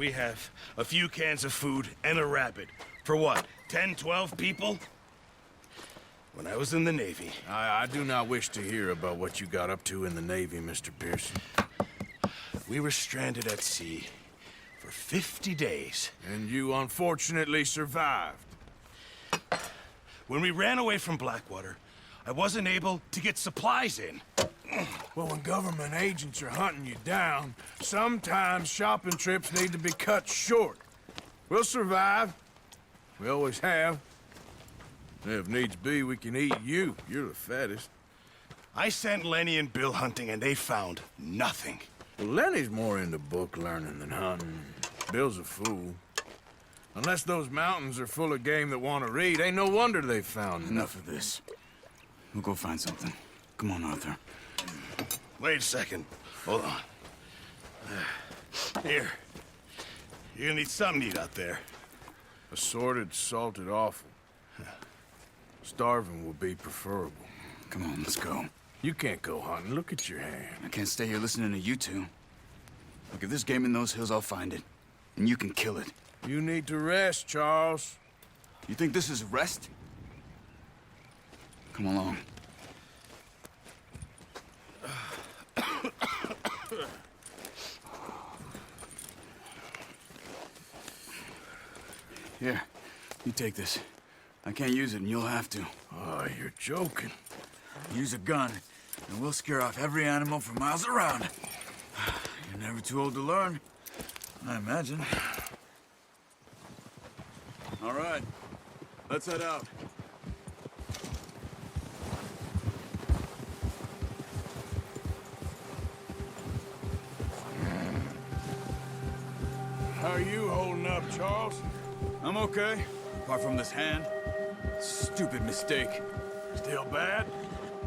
We have a few cans of food and a rabbit. For what, 10, 12 people? When I was in the Navy... I do not wish to hear about what you got up to in the Navy, Mr. Pearson. We were stranded at sea for 50 days. And you unfortunately survived. When we ran away from Blackwater, I wasn't able to get supplies in. Well, when government agents are hunting you down, sometimes shopping trips need to be cut short. We'll survive. We always have. If needs be, we can eat you. You're the fattest. I sent Lenny and Bill hunting, and they found nothing. Well, Lenny's more into book learning than hunting. Bill's a fool. Unless those mountains are full of game that want to read, ain't no wonder they found Enough of this. We'll go find something. Come on, Arthur. Wait a second. Hold on. Here. You're gonna need something to eat out there. Assorted, salted offal. Starving will be preferable. Come on, let's go. You can't go hunting. Look at your hand. I can't stay here listening to you two. Look, if there's game in those hills, I'll find it. And you can kill it. You need to rest, Charles. You think this is rest? Come along. Here, you take this. I can't use it, and you'll have to. Oh, you're joking. Use a gun, and we'll scare off every animal for miles around. You're never too old to learn, I imagine. All right, let's head out. How are you holding up, Charles? I'm okay, apart from this hand. Stupid mistake. Still bad?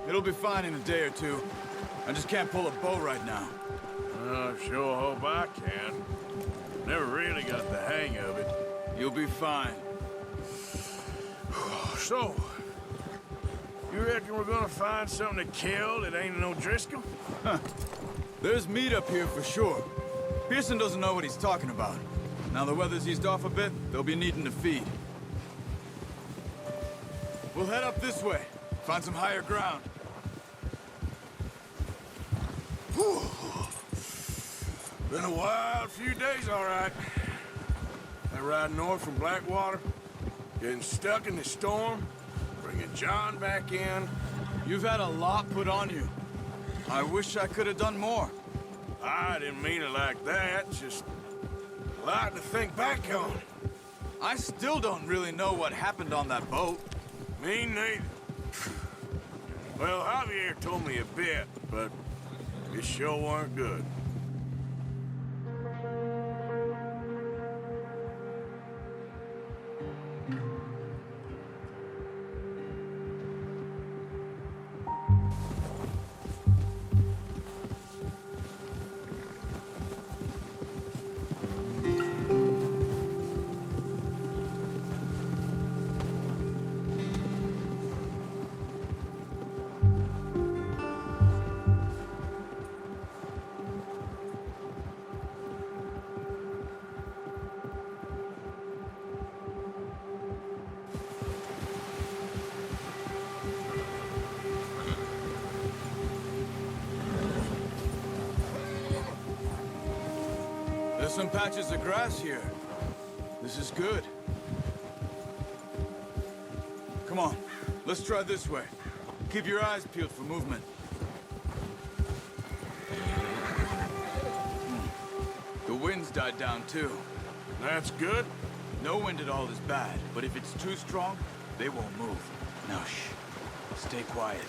It'll be fine in a day or two. I just can't pull a bow right now. I sure hope I can. Never really got the hang of it. You'll be fine. So, you reckon we're gonna find something to kill that ain't no Driscoll? Huh. There's meat up here for sure. Pearson doesn't know what he's talking about. Now the weather's eased off a bit, they'll be needing to feed. We'll head up this way. Find some higher ground. Whew. Been a wild few days, all right. That ride north from Blackwater, getting stuck in the storm, bringing John back in. You've had a lot put on you. I wish I could have done more. I didn't mean it like that, just a lot to think back on. I still don't really know what happened on that boat. Me neither. Well, Javier told me a bit, but it sure weren't good. There's some patches of grass here. This is good. Come on, let's try this way. Keep your eyes peeled for movement. The wind's died down too. That's good. No wind at all is bad, but if it's too strong, they won't move. Now shh, stay quiet.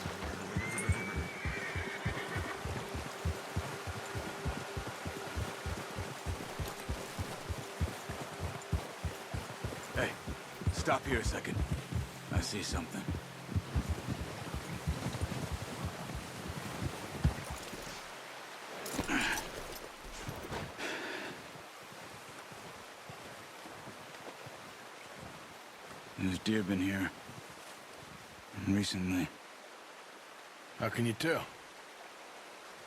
Hey, stop here a second. I see something. There's deer been here. Recently. How can you tell?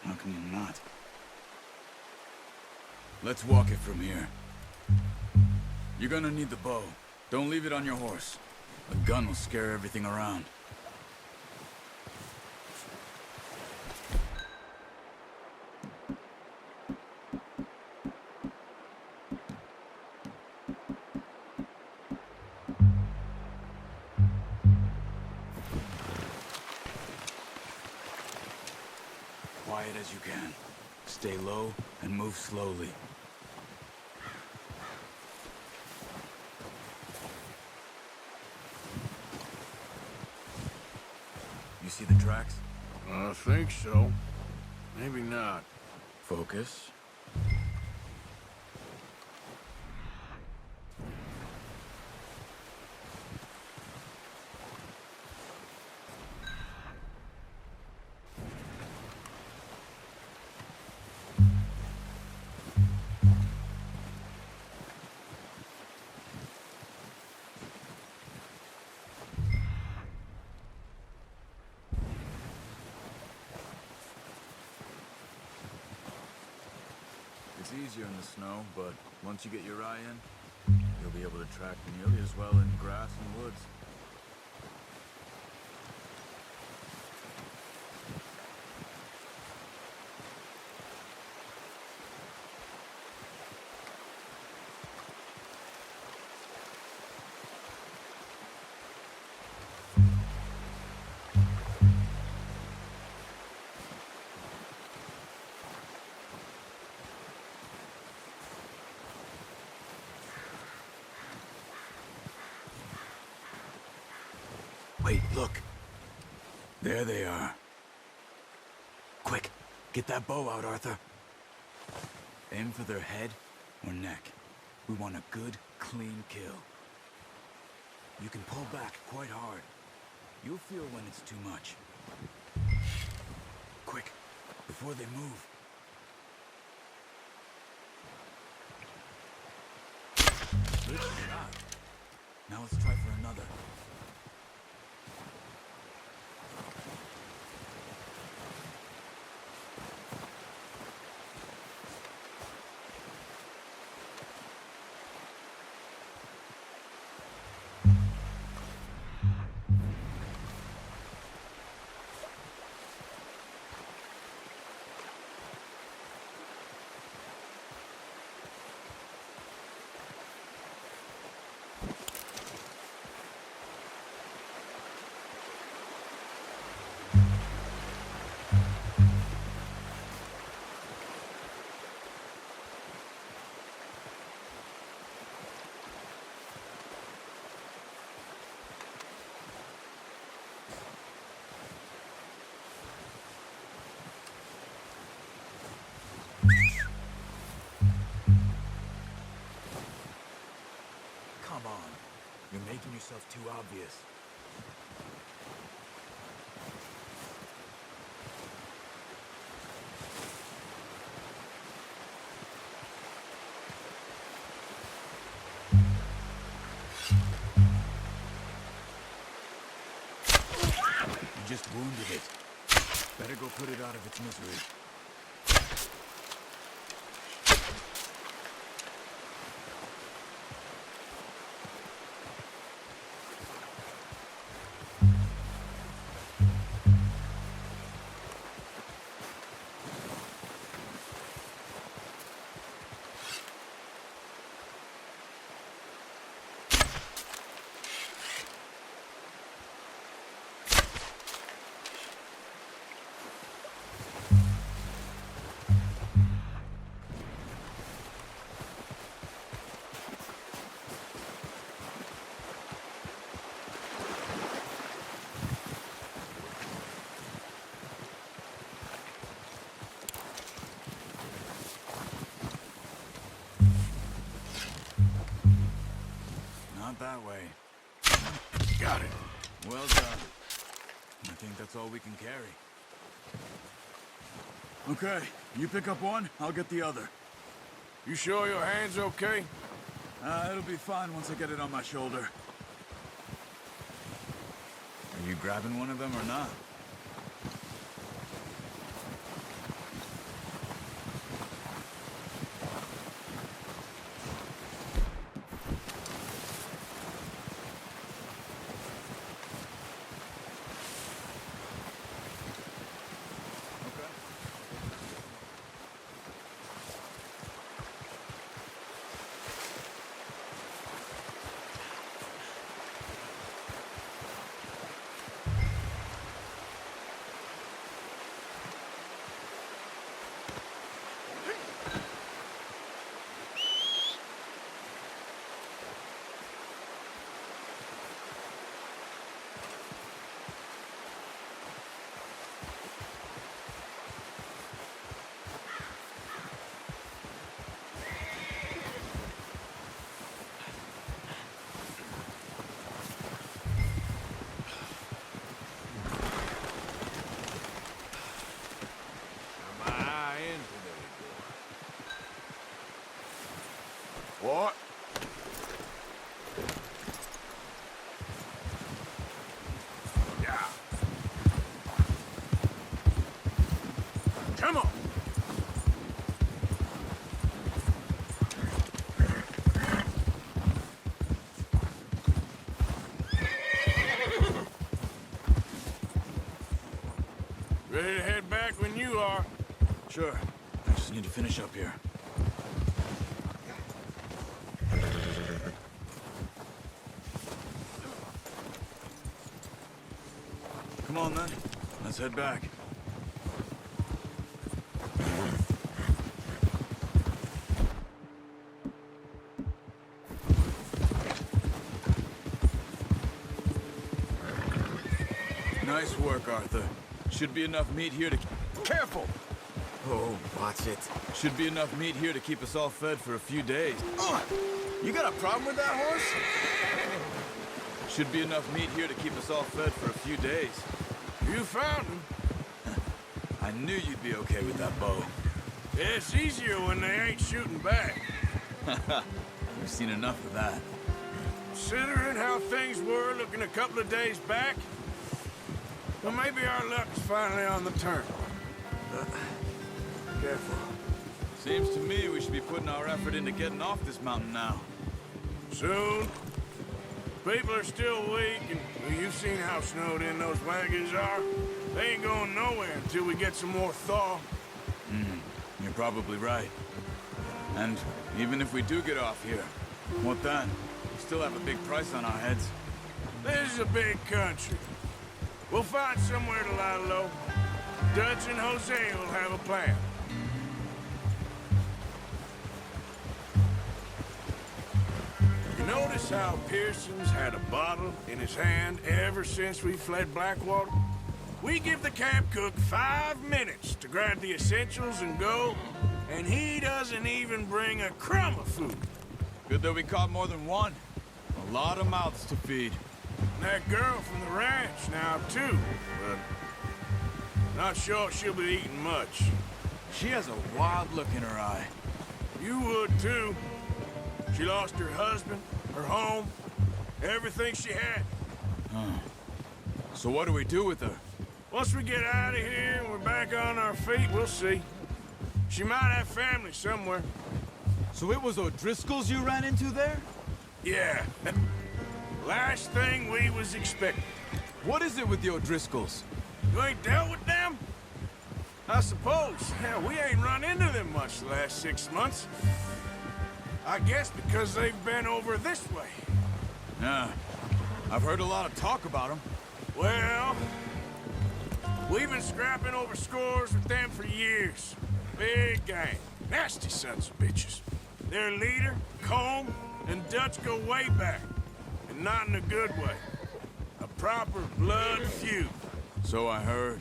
How can you not? Let's walk it from here. You're gonna need the bow. Don't leave it on your horse. A gun will scare everything around. Quiet as you can. Stay low and move slowly. You see the tracks? I think so. Maybe not. Focus. It's easier in the snow, but once you get your eye in, you'll be able to track nearly as well in grass and woods. Wait, look. There they are. Quick, get that bow out, Arthur. Aim for their head or neck. We want a good, clean kill. You can pull back quite hard. You'll feel when it's too much. Quick, before they move. Good shot. Now let's try for another. Come on. You're making yourself too obvious. You just wounded it. Better go put it out of its misery. Not that way. Got it. Well done. I think that's all we can carry. Okay, you pick up one, I'll get the other. You sure your hand's okay? It'll be fine once I get it on my shoulder. Are you grabbing one of them or not? Ready to head back when you are. Sure. I just need to finish up here. Come on, then. Let's head back. Nice work, Arthur. Should be enough meat here to... Careful! Oh, watch it. Should be enough meat here to keep us all fed for a few days. You got a problem with that horse? Should be enough meat here to keep us all fed for a few days. You found him. I knew you'd be okay with that bow. It's easier when they ain't shooting back. We've seen enough of that. Considering how things were looking a couple of days back, well, maybe our luck's finally on the turn. Careful. Seems to me we should be putting our effort into getting off this mountain now. Soon. People are still weak, and well, you've seen how snowed in those wagons are. They ain't going nowhere until we get some more thaw. You're probably right. And even if we do get off here, what then? We still have a big price on our heads. This is a big country. We'll find somewhere to lie low. Dutch and Jose will have a plan. You notice how Pearson's had a bottle in his hand ever since we fled Blackwater? We give the camp cook 5 minutes to grab the essentials and go, and he doesn't even bring a crumb of food. Good that we caught more than one. A lot of mouths to feed. And that girl from the ranch now, too, but not sure she'll be eating much. She has a wild look in her eye. You would, too. She lost her husband, her home, everything she had. So what do we do with her? Once we get out of here and we're back on our feet, we'll see. She might have family somewhere. So it was O'Driscoll's you ran into there? Yeah. Last thing we was expecting. What is it with the O'Driscolls? You ain't dealt with them? I suppose. Hell, we ain't run into them much the last 6 months. I guess because they've been over this way. Yeah. I've heard a lot of talk about them. Well, we've been scrapping over scores with them for years. Big gang. Nasty sons of bitches. Their leader, Combe, and Dutch go way back. And not in a good way. A proper blood feud. So I heard.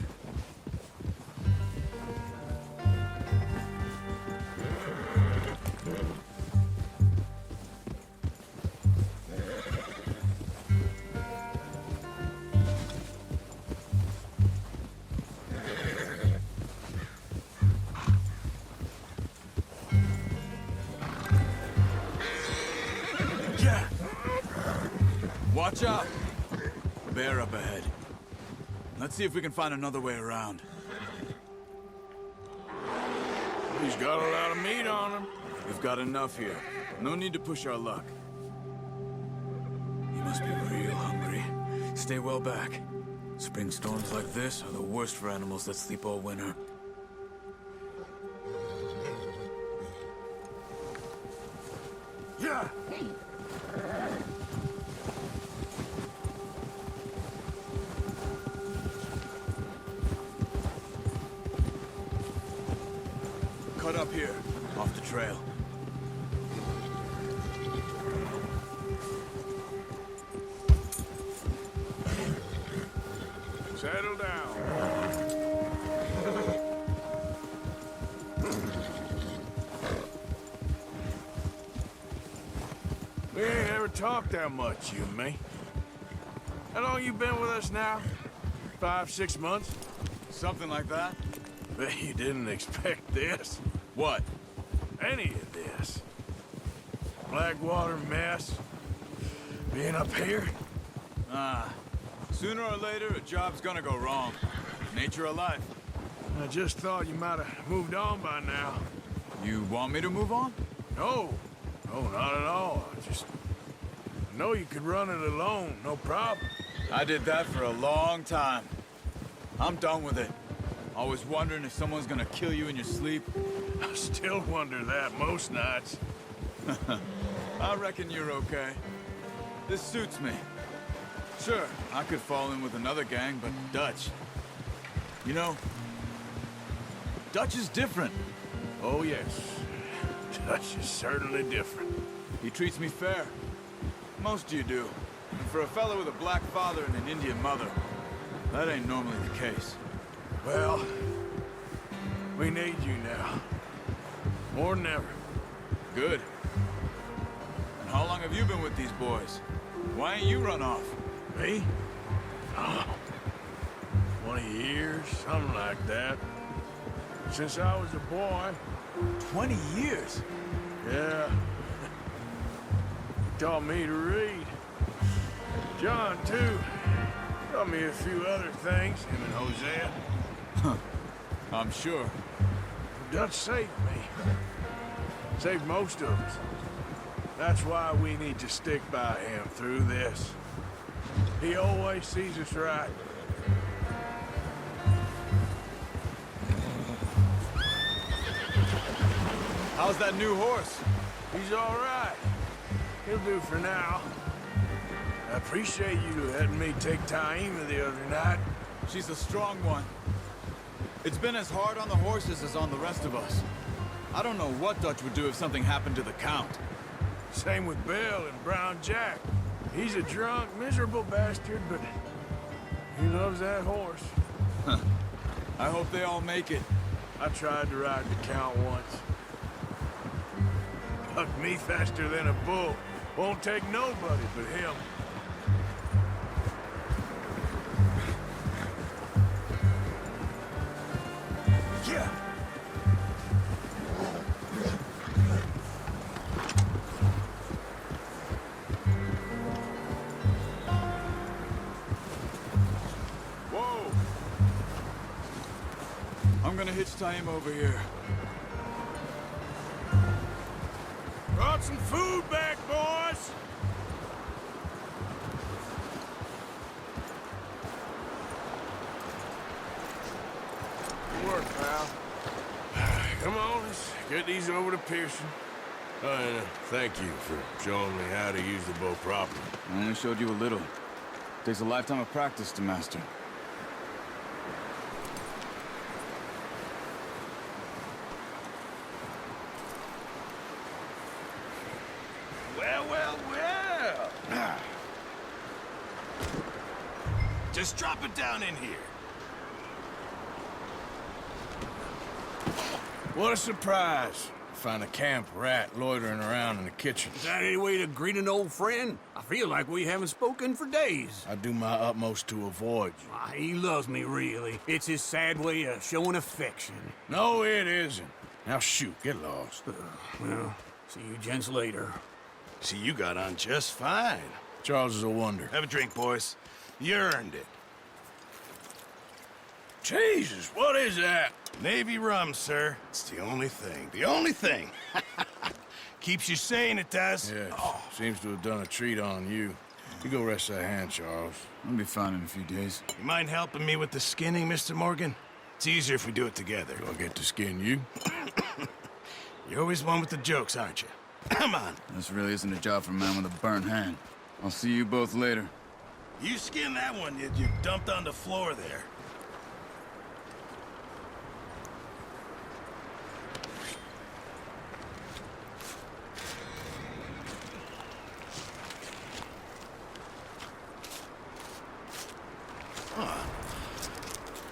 Watch out! Bear up ahead. Let's see if we can find another way around. He's got a lot of meat on him. We've got enough here. No need to push our luck. You must be real hungry. Stay well back. Spring storms like this are the worst for animals that sleep all winter. Yeah. Cut up here, off the trail. Settle down. We ain't ever talked that much, you and me. How long you been with us now? 5, 6 months? Something like that? Bet you didn't expect this. What? Any of this. Blackwater mess. Being up here. Sooner or later, a job's gonna go wrong. Nature of life. I just thought you might have moved on by now. You want me to move on? No. No, not at all. I just know you could run it alone, no problem. I did that for a long time. I'm done with it. Always wondering if someone's gonna kill you in your sleep? I still wonder that most nights. I reckon you're okay. This suits me. Sure, I could fall in with another gang, but Dutch... You know, Dutch is different. Oh, yes. Dutch is certainly different. He treats me fair. Most of you do. And for a fellow with a black father and an Indian mother, that ain't normally the case. Well, we need you now. More than ever. Good. And how long have you been with these boys? Why ain't you run off? Me? Oh, 20 years, something like that. Since I was a boy. 20 years? Yeah. He taught me to read. John, too. Taught me a few other things, him and Hosea. I'm sure. Dutch saved me. Saved most of us. That's why we need to stick by him through this. He always sees us right. How's that new horse? He's all right. He'll do for now. I appreciate you letting me take Taima the other night. She's a strong one. It's been as hard on the horses as on the rest of us. I don't know what Dutch would do if something happened to the Count. Same with Bill and Brown Jack. He's a drunk, miserable bastard, but he loves that horse. I hope they all make it. I tried to ride the Count once. Bucked me faster than a bull. Won't take nobody but him. Yeah. Whoa. I'm gonna hitch Taima over here. Brought some food back, boys! Good work, pal. Come on, let's get these over to Pearson. And thank you for showing me how to use the bow properly. I only showed you a little. Takes a lifetime of practice to master. Well. Just drop it down in here. What a surprise. Find a camp rat loitering around in the kitchen. Is that any way to greet an old friend? I feel like we haven't spoken for days. I do my utmost to avoid you. He loves me, really. It's his sad way of showing affection. No, it isn't. Now shoot, get lost. Well, see you gents later. See, you got on just fine. Charles is a wonder. Have a drink, boys. You earned it. Jesus, what is that? Navy rum, sir. It's the only thing. The only thing. Keeps you sane, it does. Yes, seems to have done a treat on you. You go rest that hand, Charles. I'll be fine in a few days. You mind helping me with the skinning, Mr. Morgan? It's easier if we do it together. Do I get to skin you? You're always one with the jokes, aren't you? Come on. This really isn't a job for a man with a burnt hand. I'll see you both later. You skin that one you dumped on the floor there.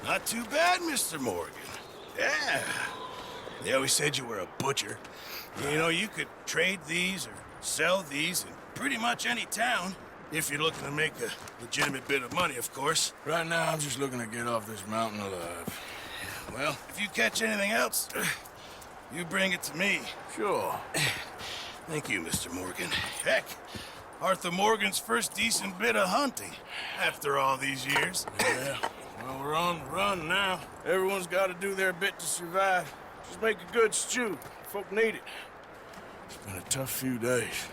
Not too bad, Mr. Morgan. Yeah. They always said you were a butcher. You know, you could trade these or sell these in pretty much any town. If you're looking to make a legitimate bit of money, of course. Right now, I'm just looking to get off this mountain alive. Well, if you catch anything else, you bring it to me. Sure. Thank you, Mr. Morgan. Heck, Arthur Morgan's first decent bit of hunting after all these years. Yeah. Well, we're on the run now. Everyone's got to do their bit to survive. Just make a good stew. Folk need it. It's been a tough few days.